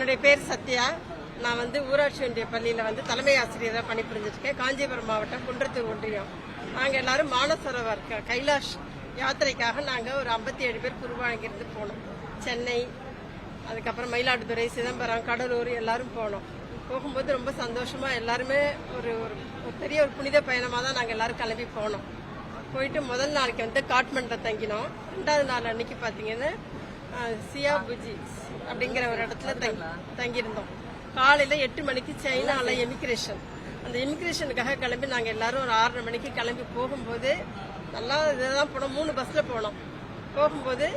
என்னுடைய பேர் சத்யா. நான் ஊராட்சி ஒன்றிய பள்ளியில் தலைமை ஆசிரியராக பணிபுரிஞ்சிருக்கேன். காஞ்சிபுரம் மாவட்டம் குன்றத்தூர் ஒன்றியம். நாங்கள் எல்லாரும் மானசரோவர் கைலாஷ் யாத்திரைக்காக நாங்கள் ஒரு 57 பேர் குருவாங்கிருந்து போனோம். சென்னை, அதுக்கப்புறம் மயிலாடுதுறை, சிதம்பரம், கடலூர் எல்லாரும் போனோம். போகும்போது ரொம்ப சந்தோஷமா எல்லாருமே ஒரு பெரிய ஒரு புனித பயணமாக தான் நாங்கள் எல்லாரும் கிளம்பி போனோம். போயிட்டு முதல் நாளைக்கு காட்மண்டில் தங்கினோம். ரெண்டாவது நாள் அன்னைக்கு பார்த்தீங்கன்னா சியாபுஜி அப்படிங்கிற ஒரு இடத்துல தங்கியிருந்தோம். காலையில் 8 மணிக்கு சைனாவில் எமிக்ரேஷன். அந்த எமிக்ரேஷனுக்காக கிளம்பி நாங்கள் எல்லாரும் ஒரு 6:30 மணிக்கு கிளம்பி போகும்போது நல்லா இதுதான் போனோம். 3 பஸ்ஸில் போனோம். போகும்போது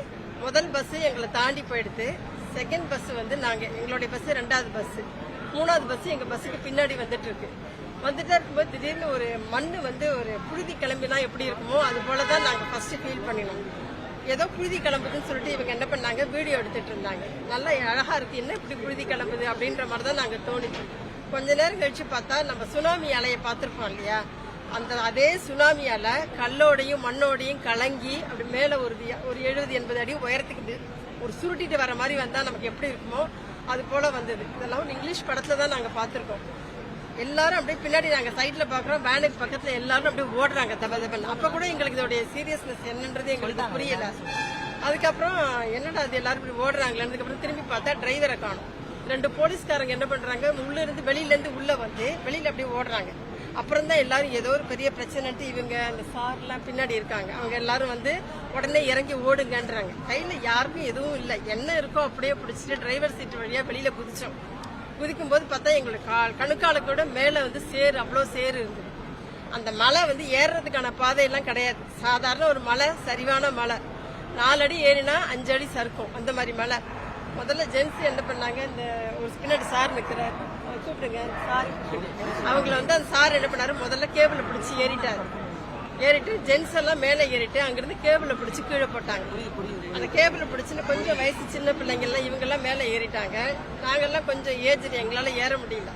முதல் பஸ்ஸு எங்களை தாண்டி போயிடுது. செகண்ட் பஸ் நாங்கள் எங்களுடைய பஸ்ஸு 2வது பஸ்ஸு, 3வது பஸ்ஸு எங்கள் பஸ்ஸுக்கு பின்னாடி வந்துட்டு இருக்கும்போது திடீர்னு ஒரு மண் ஒரு புழுதி கிளம்பினா எப்படி இருக்குமோ அது போல தான் நாங்கள் ஃபர்ஸ்ட் ஃபீல் பண்ணினோம். ஏதோ புழுதி கிளம்புதுன்னு சொல்லிட்டு இவங்க என்ன பண்ணாங்க, வீடியோ எடுத்துட்டு இருந்தாங்க. நல்லா அழகா இருக்கு, என்ன இப்படி புழுதி கிளம்புது அப்படின்ற மாதிரி தான் நாங்கள் தோணிச்சு. கொஞ்ச நேரம் கழிச்சு பார்த்தா நம்ம சுனாமி அலையை பார்த்துருப்போம் இல்லையா, அதே சுனாமி அலை கல்லோடையும் மண்ணோடையும் கலங்கி அப்படி மேலே ஒரு 70-80 அடி உயரத்துக்கு ஒரு சுருட்டிட்டு வர மாதிரி வந்தால் நமக்கு எப்படி இருக்குமோ அது போல வந்தது. இதெல்லாம் இங்கிலீஷ் படத்துல தான் நாங்கள் பார்த்துருக்கோம். எல்லாரும் அப்படியே பின்னாடி நாங்கள் சைட்ல பாக்குறோம், வேனுக்கு பக்கத்துல எல்லாரும் அப்படியே ஓடுறாங்க தபன். அப்ப கூட எங்களுக்கு இதோடைய சீரியஸ்னஸ் என்னன்றது எங்களுக்கு புரியல. அதுக்கப்புறம் என்னடா அது எல்லாரும் இப்படி ஓடுறாங்களே, அதுக்கப்புறம் திரும்பி பார்த்தா டிரைவரை காணும். 2 போலீஸ்காரங்க என்ன பண்றாங்க, உள்ள இருந்து வெளியில இருந்து உள்ள வெளியில அப்படியே ஓடுறாங்க. அப்புறம் தான் எல்லாரும் ஏதோ ஒரு பெரிய பிரச்சனைட்டு இவங்க அந்த சார்லாம் பின்னாடி இருக்காங்க, அவங்க எல்லாரும் உடனே இறங்கி ஓடுங்கன்றாங்க. கையில யாருக்கும் எதுவும் இல்லை, என்ன இருக்கோ அப்படியே பிடிச்சிட்டு டிரைவர் சீட் வழியா வெளியில குதிச்சோம். குதிக்கும் போது பார்த்தா எங்களுக்கு கணுக்காலுக்கூட மேல சேரு, அவ்வளோ சேரு இருந்தது. அந்த மலை ஏறுறதுக்கான பாதையெல்லாம் கிடையாது. சாதாரண ஒரு மலை, சரிவான மலை. 4 அடி ஏறினா 5 அடி சறுக்கும், அந்த மாதிரி மலை. முதல்ல ஜென்ஸ் என்ன பண்ணாங்க, இந்த ஒரு பின்னாடி சார் நிற்கிறாரு, கூப்பிடுங்க சார். அவங்கள அந்த சார் என்ன பண்ணாரு, முதல்ல கேபிளை பிடிச்சி ஏறிட்டு ஜென்ஸ் எல்லாம் மேலே ஏறிட்டு அங்கிருந்து கேபிளை பிடிச்சி கீழே போட்டாங்க. அந்த கேபிளை பிடிச்சின்னு கொஞ்சம் வயசு சின்ன பிள்ளைங்கள்லாம் இவங்கெல்லாம் மேலே ஏறிட்டாங்க. நாங்கெல்லாம் கொஞ்சம் ஏஜ், எங்களால் ஏற முடியல.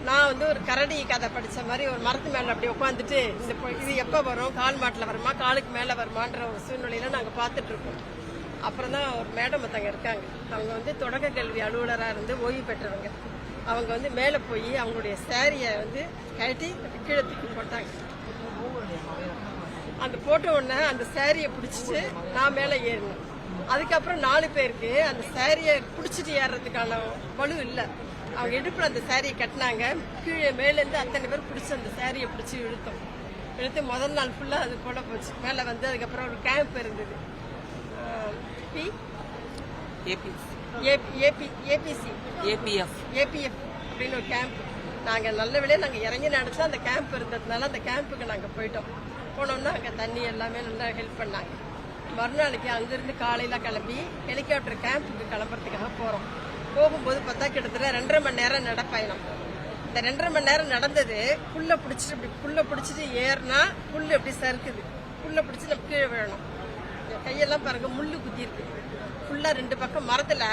நான் ஒரு கரடி கதை படித்த மாதிரி ஒரு மரத்து மேலே அப்படி உட்காந்துட்டு இது எப்போ வரும், கால் மாட்டில் வருமா காலுக்கு மேலே வருமான்ற ஒரு சூழ்நிலையில நாங்கள் பார்த்துட்டு இருக்கோம். அப்புறம் தான் ஒரு மேடம் ஒருத்தங்க இருக்காங்க, அவங்க தொடக்க கல்வி அலுவலராக இருந்து ஓய்வு பெற்றவங்க. அவங்க மேலே போய் அவங்களுடைய சாரியை கட்டி கீழே தூக்கி போட்டாங்க. அந்த போட்ட உடனே அந்த சாரியை பிடிச்சிட்டு நான் மேலே ஏறினேன். அதுக்கப்புறம் 4 பேருக்கு அந்த சாரியை பிடிச்சிட்டு ஏறுறதுக்கான வலு இல்லை. அவங்க இடுப்பில் அந்த சாரியை கட்டினாங்க. கீழே மேலேருந்து அத்தனை பேர் பிடிச்சி அந்த சாரியை பிடிச்சி இழுத்து முதல் நாள் ஃபுல்லாக அது போல போச்சு. மேலே அதுக்கப்புறம் ஒரு கேம்ப் இருந்தது, ஏபிஎஃப் அப்படின்னு ஒரு கேம்ப். நாங்கள் நல்ல வேளையாக நாங்கள் இறங்கி நடத்தி அந்த கேம்ப் இருந்ததுனால அந்த கேம்புக்கு நாங்கள் போனோம்னா அங்கே தண்ணி எல்லாமே நல்லா ஹெல்ப் பண்ணாங்க. மறுநாளைக்கு அங்கிருந்து காலையில் கிளம்பி ஹெலிகாப்டர் கேம்புக்கு கிளம்புறதுக்காக போகிறோம். போகும்போது பார்த்தா கிட்டத்தட்ட 2.5 மணி நேரம் நடப்பயணம். இந்த 2.5 மணி நேரம் நடந்தது புல்லை பிடிச்சிட்டு ஏறினா புல் எப்படி சறுக்குது, புல்லை பிடிச்சி நம்ம கீழே விழணும். கையெல்லாம் பாருங்க, முள்ளு குத்தி இருக்கு ஃபுல்லாக 2 பக்கம் மரத்தில்.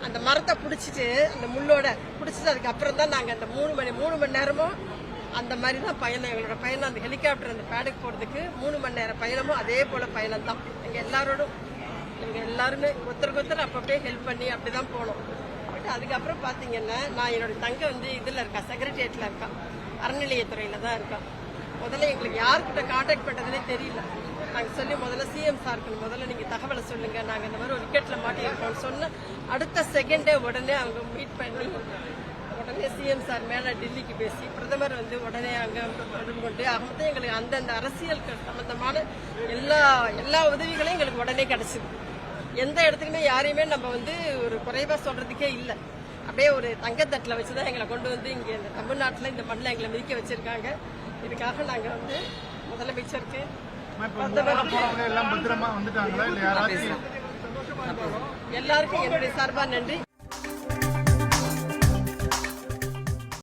அந்த மரத்தை பிடிச்சிட்டு அந்த முள்ளோட பிடிச்சிட்டு அதுக்கப்புறம் தான் நாங்கள் அந்த 3 மணி நேரமும் அந்த மாதிரி தான் பயணம். எங்களோட பயணம் அந்த ஹெலிகாப்டர் அந்த பேடுக்கு போகிறதுக்கு 3 மணி நேரம் பயணமும் அதே போல் பயணம் தான். எங்கள் எல்லாருமே ஒருத்தருக்கு அப்பப்பே ஹெல்ப் பண்ணி அப்படி தான் போனோம். பட் அதுக்கப்புறம் பார்த்தீங்கன்னா நான் என்னோட தங்க இதில் இருக்கா, செக்ரட்டேரியட்டில் இருக்கா, அறநிலையத்துறையில் தான் இருக்கா. முதல்ல எங்களுக்கு யார்கிட்ட கான்டாக்ட் பண்ணுறதுனே தெரியல. நாங்கள் சொல்லி முதல்ல சிஎம் சாருக்கு முதல்ல நீங்கள் தகவலை சொல்லுங்கள், நாங்கள் இந்த மாதிரி ஒரு விக்கெட்டில் மாட்டியிருக்கோம்னு சொன்ன அடுத்த செகண்டே உடனே அவங்க மீட் பண்ணி உடனே சிஎம் சார் மேலே டெல்லிக்கு பேசி பிரதமர் உடனே அங்கே தொடர்பு கொண்டு அவங்க எங்களுக்கு அந்தந்த அரசியல் சம்பந்தமான எல்லா உதவிகளையும் எங்களுக்கு உடனே கிடைச்சிது. எந்த இடத்துக்குமே யாரையுமே நம்ம ஒரு குறைவாக சொல்றதுக்கே இல்லை. அப்படியே ஒரு தங்கத்தட்டில் வச்சு தான் எங்களை கொண்டு இங்கே இந்த தமிழ்நாட்டில் இந்த மண்ணில் எங்களை மிதிக்க வச்சிருக்காங்க. இதுக்காக நாங்கள் முதலமைச்சருக்கு எல்லாருக்கும் என்னுடைய சார்பா நன்றி.